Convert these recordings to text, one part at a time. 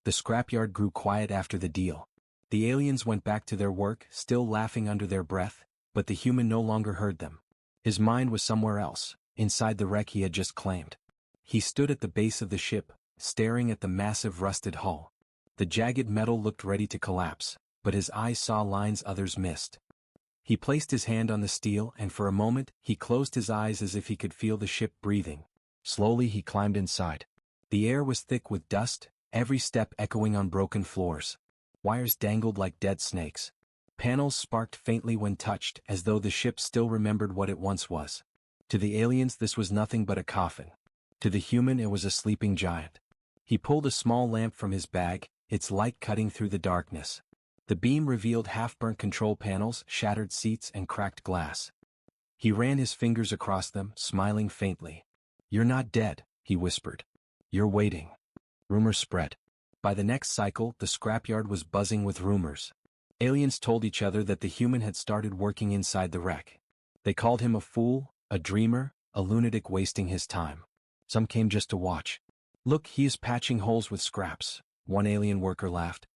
The scrapyard grew quiet after the deal. The aliens went back to their work, still laughing under their breath, but the human no longer heard them. His mind was somewhere else, inside the wreck he had just claimed. He stood at the base of the ship, staring at the massive rusted hull. The jagged metal looked ready to collapse, but his eyes saw lines others missed. He placed his hand on the steel and for a moment he closed his eyes as if he could feel the ship breathing. Slowly he climbed inside. The air was thick with dust, every step echoing on broken floors. Wires dangled like dead snakes. Panels sparked faintly when touched, as though the ship still remembered what it once was. To the aliens this was nothing but a coffin. To the human it was a sleeping giant. He pulled a small lamp from his bag, its light cutting through the darkness. The beam revealed half-burnt control panels, shattered seats and cracked glass. He ran his fingers across them, smiling faintly. "You're not dead," he whispered. "You're waiting." Rumors spread. By the next cycle, the scrapyard was buzzing with rumors. Aliens told each other that the human had started working inside the wreck. They called him a fool, a dreamer, a lunatic wasting his time. Some came just to watch. "Look, he is patching holes with scraps," one alien worker laughed.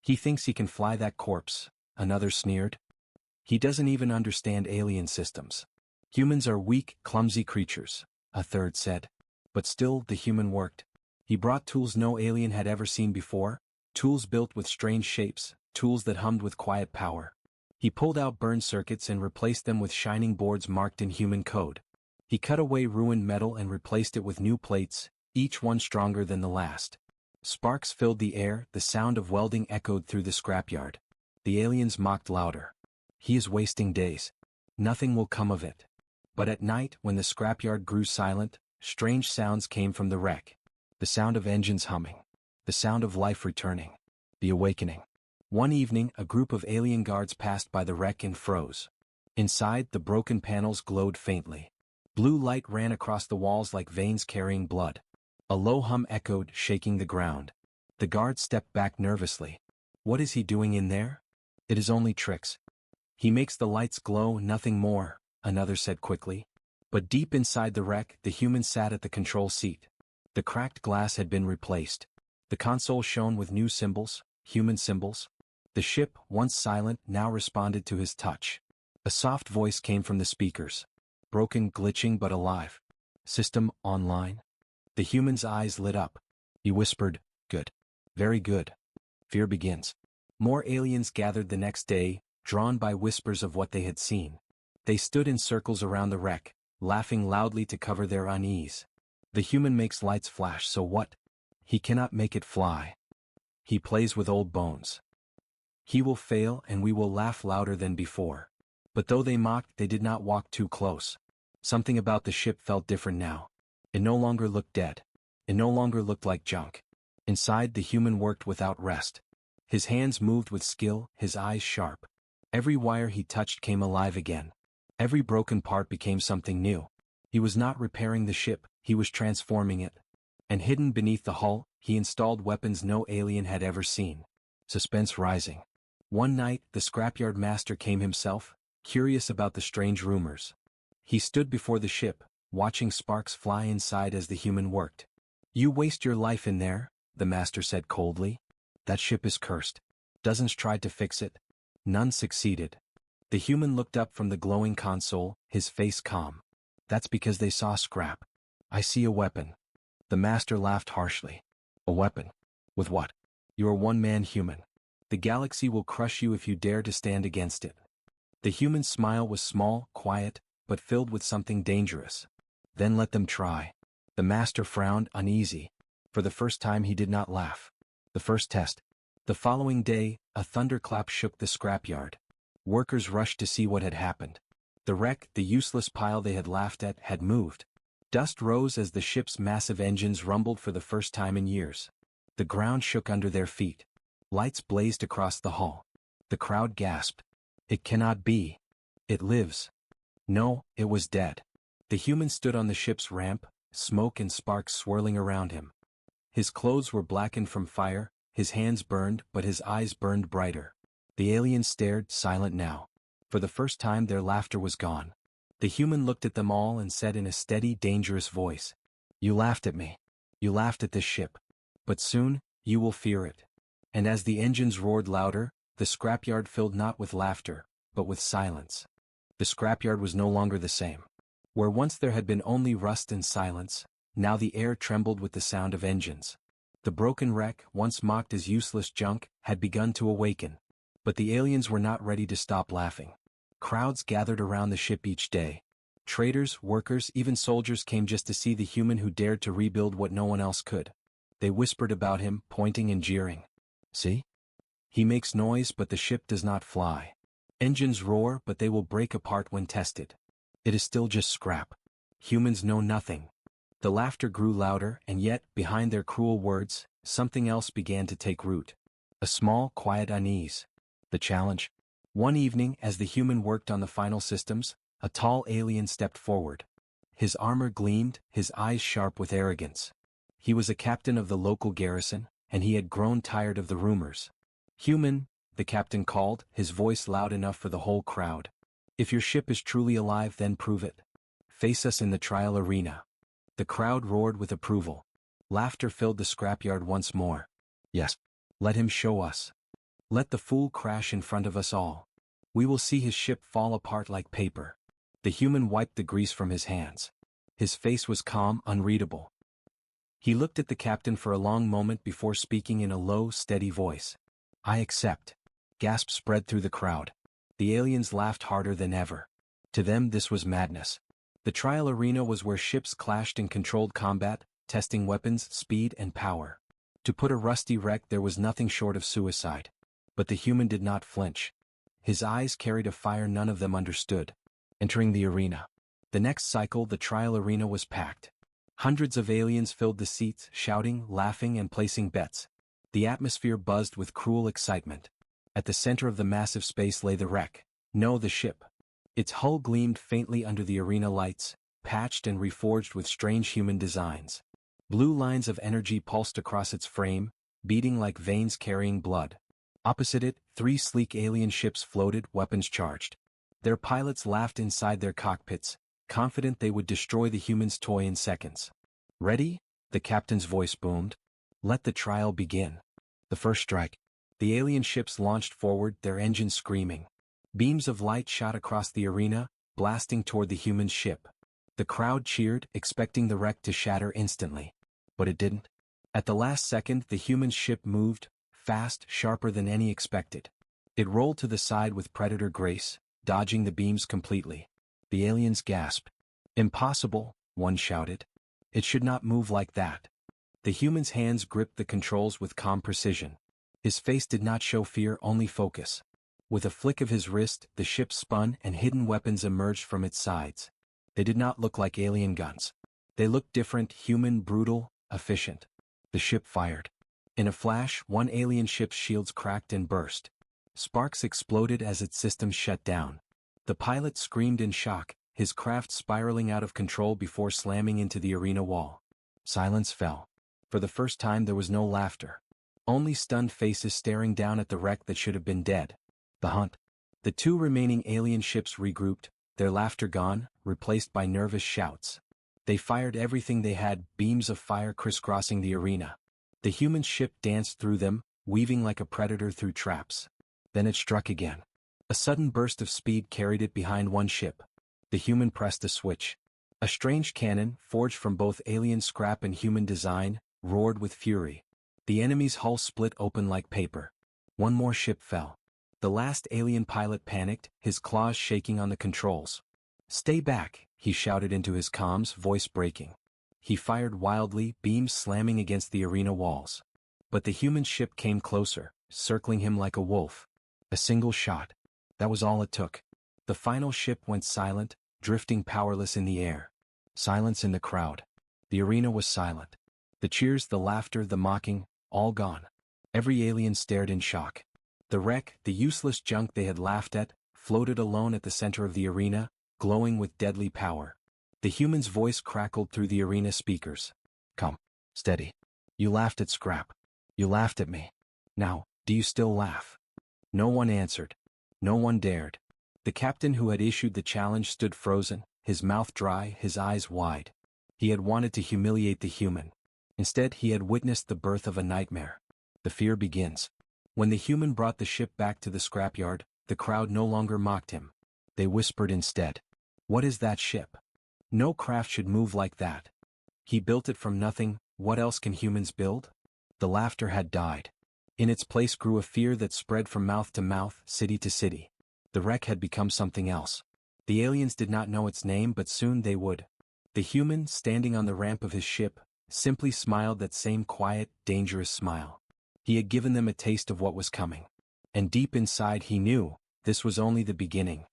"He thinks he can fly that corpse," another sneered. "He doesn't even understand alien systems. Humans are weak, clumsy creatures," a third said. But still, the human worked. He brought tools no alien had ever seen before, tools built with strange shapes, tools that hummed with quiet power. He pulled out burned circuits and replaced them with shining boards marked in human code. He cut away ruined metal and replaced it with new plates, each one stronger than the last. Sparks filled the air, the sound of welding echoed through the scrapyard. The aliens mocked louder. "He is wasting days. Nothing will come of it." But at night, when the scrapyard grew silent, strange sounds came from the wreck. The sound of engines humming. The sound of life returning. The awakening. One evening, a group of alien guards passed by the wreck and froze. Inside, the broken panels glowed faintly. Blue light ran across the walls like veins carrying blood. A low hum echoed, shaking the ground. The guards stepped back nervously. "What is he doing in there?" "It is only tricks. He makes the lights glow, nothing more," another said quickly. But deep inside the wreck, the human sat at the control seat. The cracked glass had been replaced. The console shone with new symbols, human symbols. The ship, once silent, now responded to his touch. A soft voice came from the speakers. "Broken, glitching but alive. System online." The human's eyes lit up. He whispered, "Good. Very good. Fear begins." More aliens gathered the next day, drawn by whispers of what they had seen. They stood in circles around the wreck, laughing loudly to cover their unease. "The human makes lights flash, so what? He cannot make it fly. He plays with old bones. He will fail and we will laugh louder than before." But though they mocked, they did not walk too close. Something about the ship felt different now. It no longer looked dead. It no longer looked like junk. Inside, the human worked without rest. His hands moved with skill, his eyes sharp. Every wire he touched came alive again. Every broken part became something new. He was not repairing the ship, he was transforming it. And hidden beneath the hull, he installed weapons no alien had ever seen. Suspense rising. One night, the scrapyard master came himself, curious about the strange rumors. He stood before the ship, watching sparks fly inside as the human worked. "You waste your life in there," the master said coldly. "That ship is cursed. Dozens tried to fix it. None succeeded." The human looked up from the glowing console, his face calm. "That's because they saw scrap. I see a weapon." The master laughed harshly. "A weapon? With what? You are one-man human. The galaxy will crush you if you dare to stand against it." The human's smile was small, quiet, but filled with something dangerous. "Then let them try." The master frowned, uneasy. For the first time he did not laugh. The first test. The following day, a thunderclap shook the scrapyard. Workers rushed to see what had happened. The wreck, the useless pile they had laughed at, had moved. Dust rose as the ship's massive engines rumbled for the first time in years. The ground shook under their feet. Lights blazed across the hull. The crowd gasped. "It cannot be. It lives." No, it was dead. The human stood on the ship's ramp, smoke and sparks swirling around him. His clothes were blackened from fire, his hands burned, but his eyes burned brighter. The aliens stared, silent now. For the first time their laughter was gone. The human looked at them all and said in a steady, dangerous voice, "You laughed at me. You laughed at this ship. But soon, You will fear it. And as the engines roared louder, the scrapyard filled not with laughter, but with silence. The scrapyard was no longer the same. Where once there had been only rust and silence, now the air trembled with the sound of engines. The broken wreck, once mocked as useless junk, had begun to awaken. But the aliens were not ready to stop laughing. Crowds gathered around the ship each day. Traders, workers, even soldiers came just to see the human who dared to rebuild what no one else could. They whispered about him, pointing and jeering. See? He makes noise, but the ship does not fly. Engines roar, but they will break apart when tested. It is still just scrap. Humans know nothing. The laughter grew louder, and yet, behind their cruel words, something else began to take root. A small, quiet unease. The challenge. One evening, as the human worked on the final systems, a tall alien stepped forward. His armor gleamed, his eyes sharp with arrogance. He was a captain of the local garrison, and he had grown tired of the rumors. Human, the captain called, his voice loud enough for the whole crowd. If your ship is truly alive, then prove it. Face us in the trial arena. The crowd roared with approval. Laughter filled the scrapyard once more. Yes. Let him show us. Let the fool crash in front of us all. We will see his ship fall apart like paper. The human wiped the grease from his hands. His face was calm, unreadable. He looked at the captain for a long moment before speaking in a low, steady voice. I accept. Gasps spread through the crowd. The aliens laughed harder than ever. To them this was madness. The trial arena was where ships clashed in controlled combat, testing weapons, speed, and power. To put a rusty wreck there was nothing short of suicide. But the human did not flinch. His eyes carried a fire none of them understood. Entering the arena. The next cycle the trial arena was packed. Hundreds of aliens filled the seats, shouting, laughing, and placing bets. The atmosphere buzzed with cruel excitement. At the center of the massive space lay the wreck. No, the ship. Its hull gleamed faintly under the arena lights, patched and reforged with strange human designs. Blue lines of energy pulsed across its frame, beating like veins carrying blood. Opposite it, 3 sleek alien ships floated, weapons charged. Their pilots laughed inside their cockpits, confident they would destroy the human's toy in seconds. Ready? The captain's voice boomed. Let the trial begin. The first strike. The alien ships launched forward, their engines screaming. Beams of light shot across the arena, blasting toward the human ship. The crowd cheered, expecting the wreck to shatter instantly. But it didn't. At the last second, the human ship moved, fast, sharper than any expected. It rolled to the side with predator grace, dodging the beams completely. The aliens gasped. Impossible, one shouted. It should not move like that. The human's hands gripped the controls with calm precision. His face did not show fear, only focus. With a flick of his wrist, the ship spun and hidden weapons emerged from its sides. They did not look like alien guns. They looked different, human, brutal, efficient. The ship fired. In a flash, one alien ship's shields cracked and burst. Sparks exploded as its systems shut down. The pilot screamed in shock, his craft spiraling out of control before slamming into the arena wall. Silence fell. For the first time there was no laughter. Only stunned faces staring down at the wreck that should have been dead. The hunt. The 2 remaining alien ships regrouped, their laughter gone, replaced by nervous shouts. They fired everything they had, beams of fire crisscrossing the arena. The human ship danced through them, weaving like a predator through traps. Then it struck again. A sudden burst of speed carried it behind one ship. The human pressed a switch. A strange cannon, forged from both alien scrap and human design, roared with fury. The enemy's hull split open like paper. One more ship fell. The last alien pilot panicked, his claws shaking on the controls. Stay back, he shouted into his comms, voice breaking. He fired wildly, beams slamming against the arena walls. But the human ship came closer, circling him like a wolf. A single shot. That was all it took. The final ship went silent, drifting powerless in the air. Silence in the crowd. The arena was silent. The cheers, the laughter, the mocking, all gone. Every alien stared in shock. The wreck, the useless junk they had laughed at, floated alone at the center of the arena, glowing with deadly power. The human's voice crackled through the arena speakers. Come. Steady. You laughed at Scrap. You laughed at me. Now, do you still laugh? No one answered. No one dared. The captain who had issued the challenge stood frozen, his mouth dry, his eyes wide. He had wanted to humiliate the human. Instead, he had witnessed the birth of a nightmare. The fear begins. When the human brought the ship back to the scrapyard, the crowd no longer mocked him. They whispered instead, "What is that ship? No craft should move like that. He built it from nothing, what else can humans build?" The laughter had died. In its place grew a fear that spread from mouth to mouth, city to city. The wreck had become something else. The aliens did not know its name, but soon they would. The human, standing on the ramp of his ship, simply smiled that same quiet, dangerous smile. He had given them a taste of what was coming. And deep inside he knew, this was only the beginning.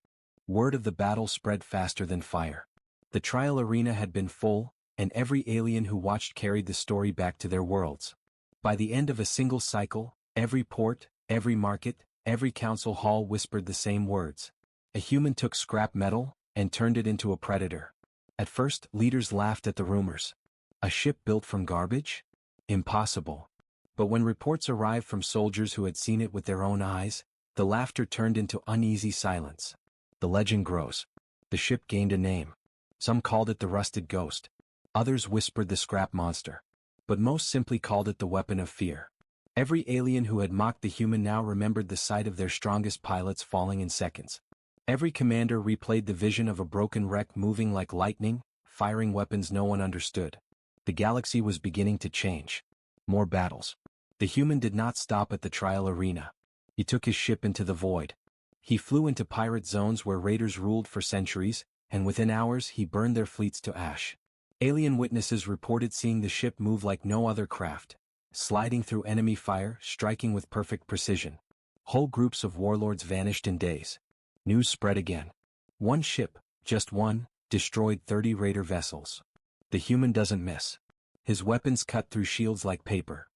Word of the battle spread faster than fire. The trial arena had been full, and every alien who watched carried the story back to their worlds. By the end of a single cycle, every port, every market, every council hall whispered the same words. A human took scrap metal and turned it into a predator. At first, leaders laughed at the rumors. A ship built from garbage? Impossible. But when reports arrived from soldiers who had seen it with their own eyes, the laughter turned into uneasy silence. The legend grows. The ship gained a name. Some called it the Rusted Ghost. Others whispered the Scrap Monster. But most simply called it the Weapon of Fear. Every alien who had mocked the human now remembered the sight of their strongest pilots falling in seconds. Every commander replayed the vision of a broken wreck moving like lightning, firing weapons no one understood. The galaxy was beginning to change. More battles. The human did not stop at the trial arena. He took his ship into the void. He flew into pirate zones where raiders ruled for centuries, and within hours he burned their fleets to ash. Alien witnesses reported seeing the ship move like no other craft, sliding through enemy fire, striking with perfect precision. Whole groups of warlords vanished in days. News spread again. One ship, just one, destroyed 30 raider vessels. The human doesn't miss. His weapons cut through shields like paper.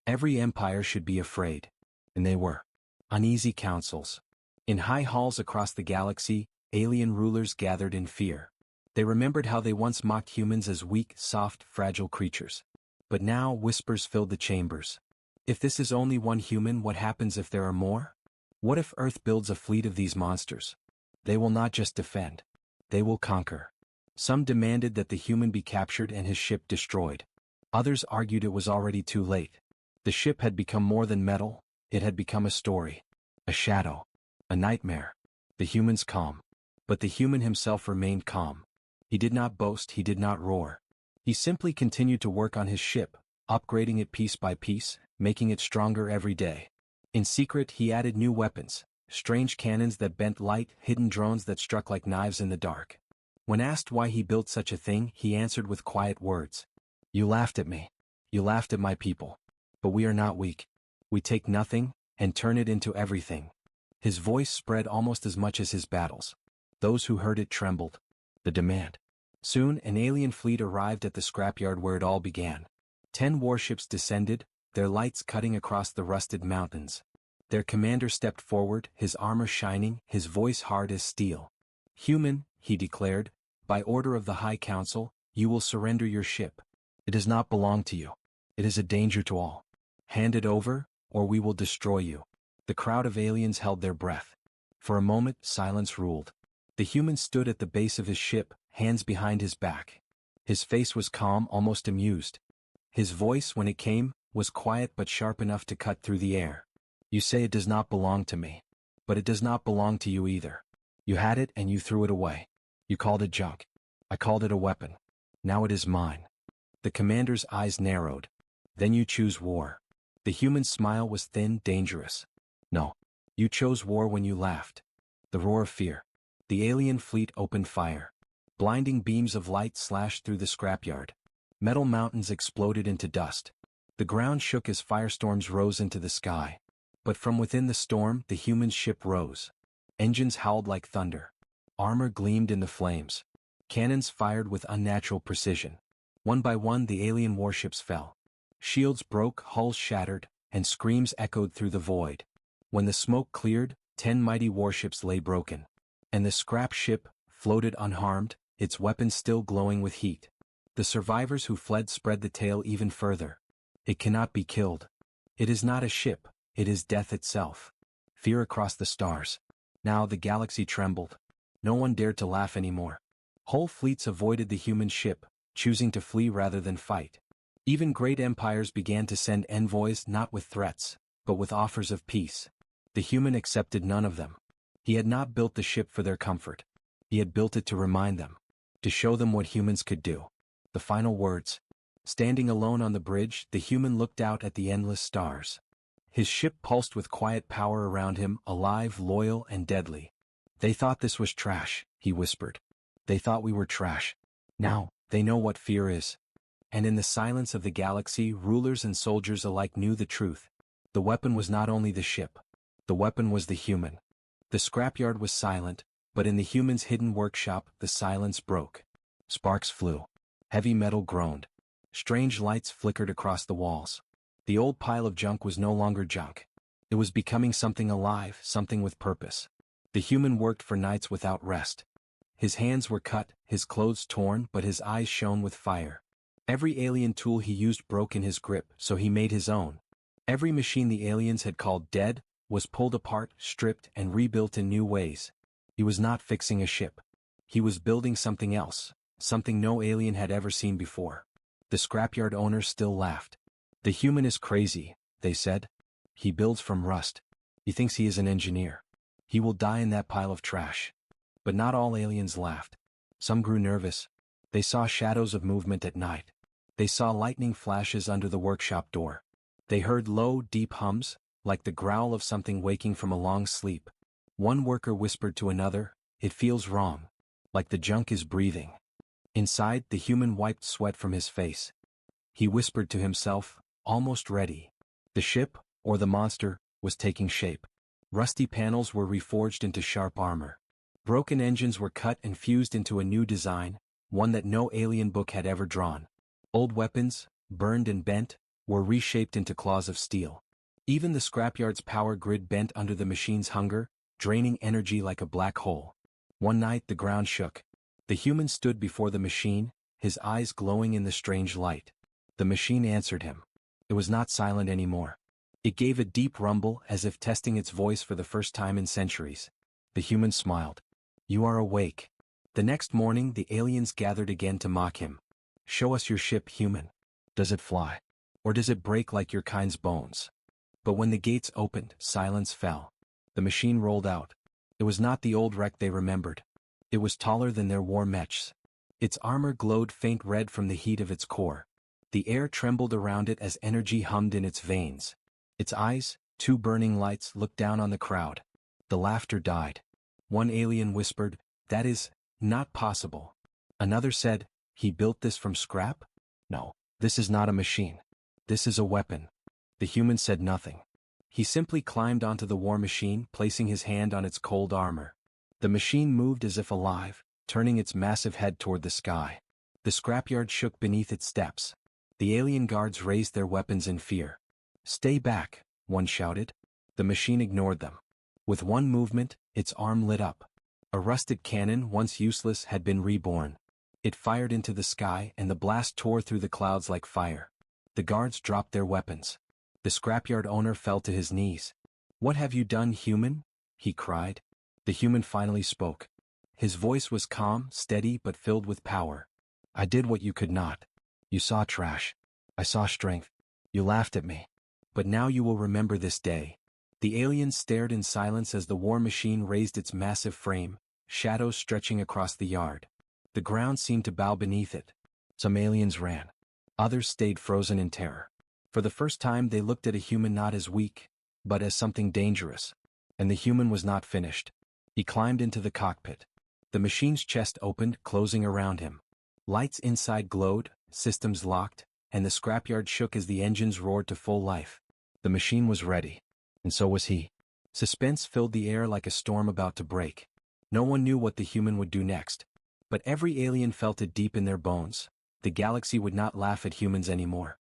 Every empire should be afraid. And they were. Uneasy councils. In high halls across the galaxy, alien rulers gathered in fear. They remembered how they once mocked humans as weak, soft, fragile creatures. But now whispers filled the chambers. If this is only one human, what happens if there are more? What if Earth builds a fleet of these monsters? They will not just defend. They will conquer. Some demanded that the human be captured and his ship destroyed. Others argued it was already too late. The ship had become more than metal, it had become a story. A shadow. A nightmare. The humans calm. But the human himself remained calm. He did not boast, he did not roar. He simply continued to work on his ship, upgrading it piece by piece, making it stronger every day. In secret he added new weapons, strange cannons that bent light, hidden drones that struck like knives in the dark. When asked why he built such a thing, he answered with quiet words. "You laughed at me. You laughed at my people. But we are not weak. We take nothing, and turn it into everything." His voice spread almost as much as his battles. Those who heard it trembled. The demand. Soon an alien fleet arrived at the scrapyard where it all began. 10 warships descended, their lights cutting across the rusted mountains. Their commander stepped forward, his armor shining, his voice hard as steel. "Human," he declared, "by order of the High Council, you will surrender your ship. It does not belong to you. It is a danger to all. Hand it over, or we will destroy you." The crowd of aliens held their breath. For a moment, silence ruled. The human stood at the base of his ship, hands behind his back. His face was calm, almost amused. His voice, when it came, was quiet but sharp enough to cut through the air. "You say it does not belong to me. But it does not belong to you either. You had it and you threw it away. You called it junk. I called it a weapon. Now it is mine." The commander's eyes narrowed. "Then you choose war." The human's smile was thin, dangerous. "No. You chose war when you laughed." The roar of fear. The alien fleet opened fire. Blinding beams of light slashed through the scrapyard. Metal mountains exploded into dust. The ground shook as firestorms rose into the sky. But from within the storm, the human ship rose. Engines howled like thunder. Armor gleamed in the flames. Cannons fired with unnatural precision. One by one the alien warships fell. Shields broke, hulls shattered, and screams echoed through the void. When the smoke cleared, 10 mighty warships lay broken. And the scrap ship floated unharmed, its weapons still glowing with heat. The survivors who fled spread the tale even further. It cannot be killed. It is not a ship, it is death itself. Fear across the stars. Now the galaxy trembled. No one dared to laugh anymore. Whole fleets avoided the human ship, choosing to flee rather than fight. Even great empires began to send envoys not with threats, but with offers of peace. The human accepted none of them. He had not built the ship for their comfort. He had built it to remind them, to show them what humans could do. The final words. Standing alone on the bridge, the human looked out at the endless stars. His ship pulsed with quiet power around him, alive, loyal, and deadly. They thought this was trash, he whispered. They thought we were trash. Now, they know what fear is. And in the silence of the galaxy, rulers and soldiers alike knew the truth. The weapon was not only the ship. The weapon was the human. The scrapyard was silent, but in the human's hidden workshop, the silence broke. Sparks flew. Heavy metal groaned. Strange lights flickered across the walls. The old pile of junk was no longer junk. It was becoming something alive, something with purpose. The human worked for nights without rest. His hands were cut, his clothes torn, but his eyes shone with fire. Every alien tool he used broke in his grip, so he made his own. Every machine the aliens had called dead was pulled apart, stripped, and rebuilt in new ways. He was not fixing a ship. He was building something else, something no alien had ever seen before. The scrapyard owners still laughed. The human is crazy, they said. He builds from rust. He thinks he is an engineer. He will die in that pile of trash. But not all aliens laughed. Some grew nervous. They saw shadows of movement at night. They saw lightning flashes under the workshop door. They heard low, deep hums, like the growl of something waking from a long sleep. One worker whispered to another, "It feels wrong. Like the junk is breathing." Inside, the human wiped sweat from his face. He whispered to himself, almost ready. The ship, or the monster, was taking shape. Rusty panels were reforged into sharp armor. Broken engines were cut and fused into a new design, one that no alien book had ever drawn. Old weapons, burned and bent, were reshaped into claws of steel. Even the scrapyard's power grid bent under the machine's hunger, draining energy like a black hole. One night the ground shook. The human stood before the machine, his eyes glowing in the strange light. The machine answered him. It was not silent anymore. It gave a deep rumble as if testing its voice for the first time in centuries. The human smiled. "You are awake." The next morning the aliens gathered again to mock him. "Show us your ship, human. Does it fly? Or does it break like your kind's bones?" But when the gates opened, silence fell. The machine rolled out. It was not the old wreck they remembered. It was taller than their war mechs. Its armor glowed faint red from the heat of its core. The air trembled around it as energy hummed in its veins. Its eyes, two burning lights, looked down on the crowd. The laughter died. One alien whispered, "That is not possible." Another said, "He built this from scrap? No, this is not a machine. This is a weapon." The human said nothing. He simply climbed onto the war machine, placing his hand on its cold armor. The machine moved as if alive, turning its massive head toward the sky. The scrapyard shook beneath its steps. The alien guards raised their weapons in fear. "Stay back," one shouted. The machine ignored them. With one movement, its arm lit up. A rusted cannon, once useless, had been reborn. It fired into the sky, and the blast tore through the clouds like fire. The guards dropped their weapons. The scrapyard owner fell to his knees. "What have you done, human?" he cried. The human finally spoke. His voice was calm, steady, but filled with power. "I did what you could not. You saw trash. I saw strength. You laughed at me. But now you will remember this day." The aliens stared in silence as the war machine raised its massive frame, shadows stretching across the yard. The ground seemed to bow beneath it. Some aliens ran. Others stayed frozen in terror. For the first time they looked at a human not as weak, but as something dangerous. And the human was not finished. He climbed into the cockpit. The machine's chest opened, closing around him. Lights inside glowed, systems locked, and the scrapyard shook as the engines roared to full life. The machine was ready. And so was he. Suspense filled the air like a storm about to break. No one knew what the human would do next. But every alien felt it deep in their bones. The galaxy would not laugh at humans anymore.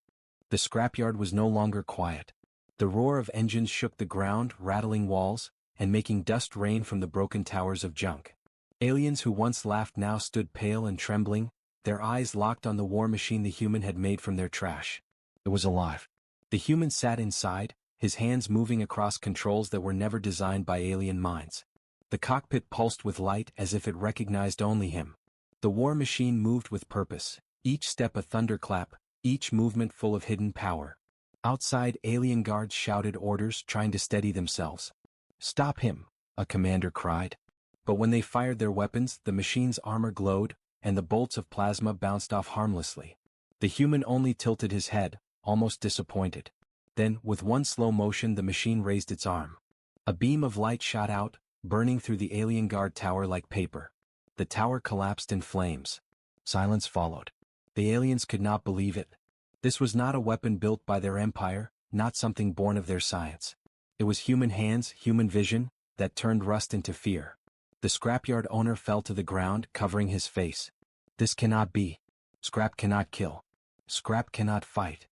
The scrapyard was no longer quiet. The roar of engines shook the ground, rattling walls, and making dust rain from the broken towers of junk. Aliens who once laughed now stood pale and trembling, their eyes locked on the war machine the human had made from their trash. It was alive. The human sat inside, his hands moving across controls that were never designed by alien minds. The cockpit pulsed with light as if it recognized only him. The war machine moved with purpose, each step a thunderclap, each movement full of hidden power. Outside, alien guards shouted orders, trying to steady themselves. "Stop him," a commander cried. But when they fired their weapons, the machine's armor glowed, and the bolts of plasma bounced off harmlessly. The human only tilted his head, almost disappointed. Then, with one slow motion, the machine raised its arm. A beam of light shot out, burning through the alien guard tower like paper. The tower collapsed in flames. Silence followed. The aliens could not believe it. This was not a weapon built by their empire, not something born of their science. It was human hands, human vision, that turned rust into fear. The scrapyard owner fell to the ground, covering his face. This cannot be. Scrap cannot kill. Scrap cannot fight.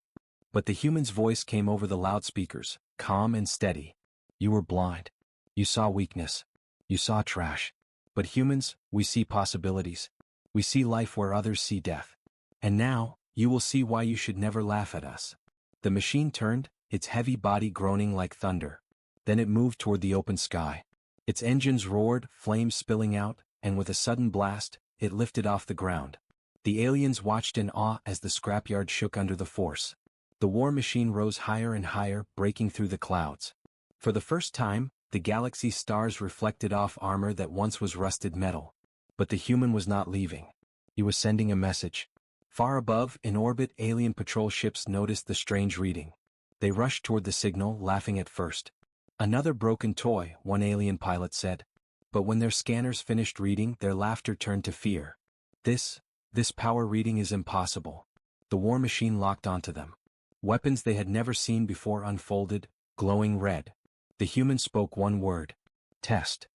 But the human's voice came over the loudspeakers, calm and steady. "You were blind. You saw weakness. You saw trash. But humans, we see possibilities. We see life where others see death. And now, you will see why you should never laugh at us." The machine turned, its heavy body groaning like thunder. Then it moved toward the open sky. Its engines roared, flames spilling out, and with a sudden blast, it lifted off the ground. The aliens watched in awe as the scrapyard shook under the force. The war machine rose higher and higher, breaking through the clouds. For the first time, the galaxy's stars reflected off armor that once was rusted metal. But the human was not leaving. He was sending a message. Far above, in orbit, alien patrol ships noticed the strange reading. They rushed toward the signal, laughing at first. "Another broken toy," one alien pilot said. But when their scanners finished reading, their laughter turned to fear. This power reading is impossible." The war machine locked onto them. Weapons they had never seen before unfolded, glowing red. The human spoke one word. "Test."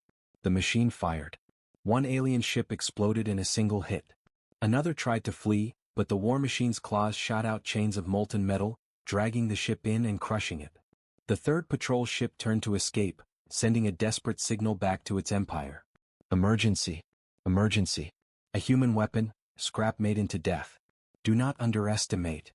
The machine fired. One alien ship exploded in a single hit. Another tried to flee, but the war machine's claws shot out chains of molten metal, dragging the ship in and crushing it. The third patrol ship turned to escape, sending a desperate signal back to its empire. "Emergency. Emergency. A human weapon, scrap made into death. Do not underestimate."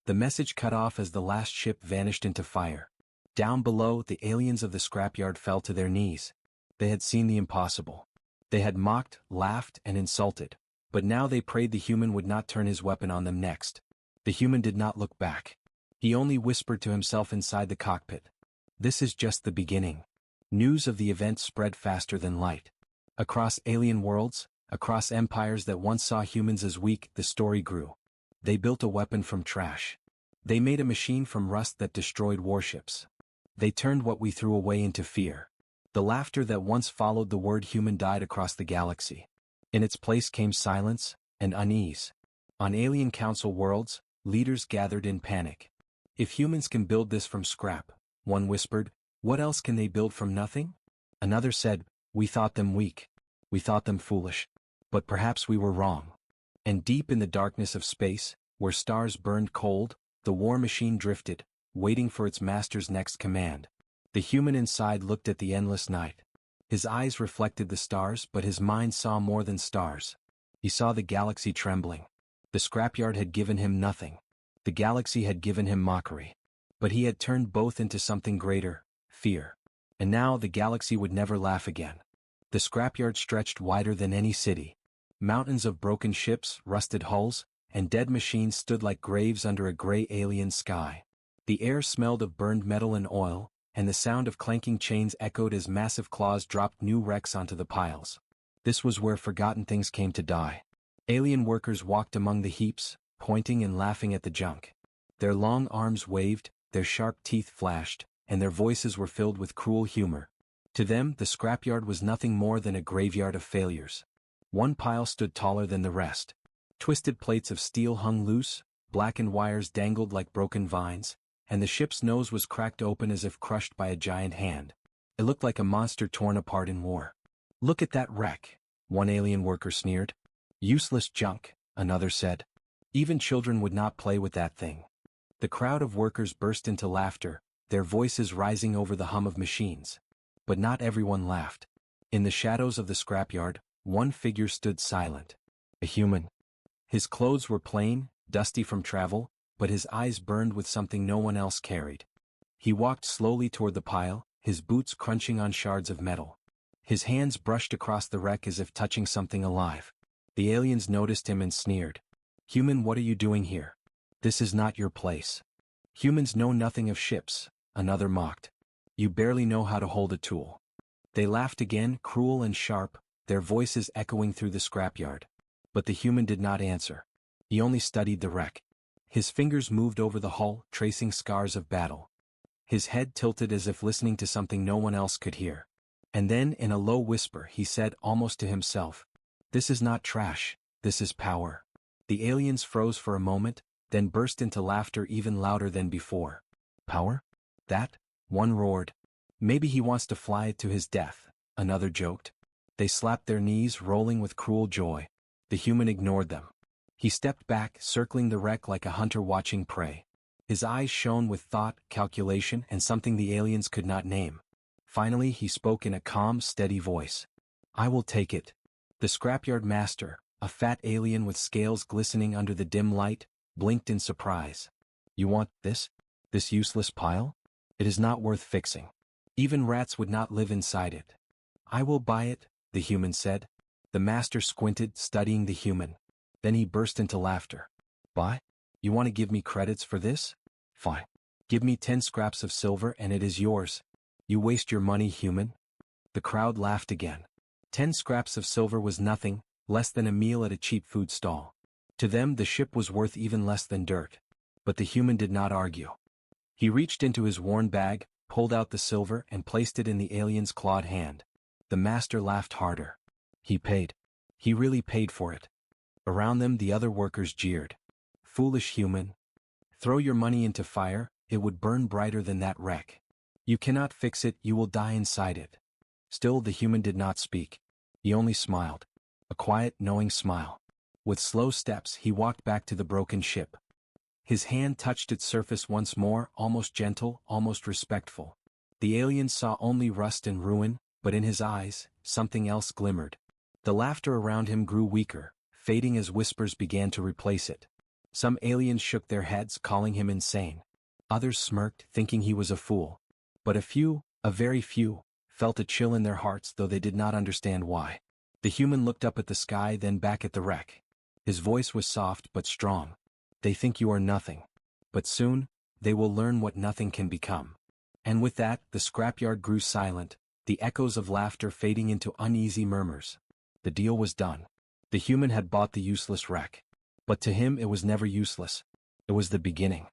The message cut off as the last ship vanished into fire. Down below, the aliens of the scrapyard fell to their knees. They had seen the impossible. They had mocked, laughed, and insulted. But now they prayed the human would not turn his weapon on them next. The human did not look back. He only whispered to himself inside the cockpit. "This is just the beginning." News of the event spread faster than light. Across alien worlds, across empires that once saw humans as weak, the story grew. They built a weapon from trash. They made a machine from rust that destroyed warships. They turned what we threw away into fear. The laughter that once followed the word human died across the galaxy. In its place came silence and unease. On alien council worlds, leaders gathered in panic. "If humans can build this from scrap," one whispered, "what else can they build from nothing?" Another said, "We thought them weak. We thought them foolish. But perhaps we were wrong." And deep in the darkness of space, where stars burned cold, the war machine drifted, waiting for its master's next command. The human inside looked at the endless night. His eyes reflected the stars, but his mind saw more than stars. He saw the galaxy trembling. The scrapyard had given him nothing. The galaxy had given him mockery. But he had turned both into something greater, fear. And now the galaxy would never laugh again. The scrapyard stretched wider than any city. Mountains of broken ships, rusted hulls, and dead machines stood like graves under a gray alien sky. The air smelled of burned metal and oil, and the sound of clanking chains echoed as massive claws dropped new wrecks onto the piles. This was where forgotten things came to die. Alien workers walked among the heaps, pointing and laughing at the junk. Their long arms waved, their sharp teeth flashed, and their voices were filled with cruel humor. To them, the scrapyard was nothing more than a graveyard of failures. One pile stood taller than the rest. Twisted plates of steel hung loose, blackened wires dangled like broken vines, and the ship's nose was cracked open as if crushed by a giant hand. It looked like a monster torn apart in war. "Look at that wreck," one alien worker sneered. "Useless junk," another said. "Even children would not play with that thing." The crowd of workers burst into laughter, their voices rising over the hum of machines. But not everyone laughed. In the shadows of the scrapyard, one figure stood silent. A human. His clothes were plain, dusty from travel, but his eyes burned with something no one else carried. He walked slowly toward the pile, his boots crunching on shards of metal. His hands brushed across the wreck as if touching something alive. The aliens noticed him and sneered. "Human, what are you doing here?" This is not your place. Humans know nothing of ships, another mocked. You barely know how to hold a tool. They laughed again, cruel and sharp, their voices echoing through the scrapyard. But the human did not answer. He only studied the wreck. His fingers moved over the hull, tracing scars of battle. His head tilted as if listening to something no one else could hear. And then, in a low whisper, he said almost to himself, "This is not trash, this is power." The aliens froze for a moment, then burst into laughter even louder than before. "Power? That?" One roared. "Maybe he wants to fly it to his death," another joked. They slapped their knees, rolling with cruel joy. The human ignored them. He stepped back, circling the wreck like a hunter watching prey. His eyes shone with thought, calculation, and something the aliens could not name. Finally he spoke in a calm, steady voice. "I will take it." The scrapyard master, a fat alien with scales glistening under the dim light, blinked in surprise. "You want this? This useless pile? It is not worth fixing. Even rats would not live inside it." "I will buy it," the human said. The master squinted, studying the human. Then he burst into laughter. "Buy? You want to give me credits for this? Fine. Give me 10 scraps of silver and it is yours. You waste your money, human." The crowd laughed again. 10 scraps of silver was nothing, less than a meal at a cheap food stall. To them the ship was worth even less than dirt. But the human did not argue. He reached into his worn bag, pulled out the silver and placed it in the alien's clawed hand. The master laughed harder. He paid. He really paid for it. Around them the other workers jeered. "Foolish human. Throw your money into fire, it would burn brighter than that wreck. You cannot fix it, you will die inside it." Still the human did not speak. He only smiled. A quiet, knowing smile. With slow steps he walked back to the broken ship. His hand touched its surface once more, almost gentle, almost respectful. The alien saw only rust and ruin, but in his eyes, something else glimmered. The laughter around him grew weaker, fading as whispers began to replace it. Some aliens shook their heads, calling him insane. Others smirked, thinking he was a fool. But a few, a very few, felt a chill in their hearts, though they did not understand why. The human looked up at the sky, then back at the wreck. His voice was soft but strong. "They think you are nothing. But soon, they will learn what nothing can become." And with that, the scrapyard grew silent, the echoes of laughter fading into uneasy murmurs. The deal was done. The human had bought the useless wreck. But to him it was never useless. It was the beginning.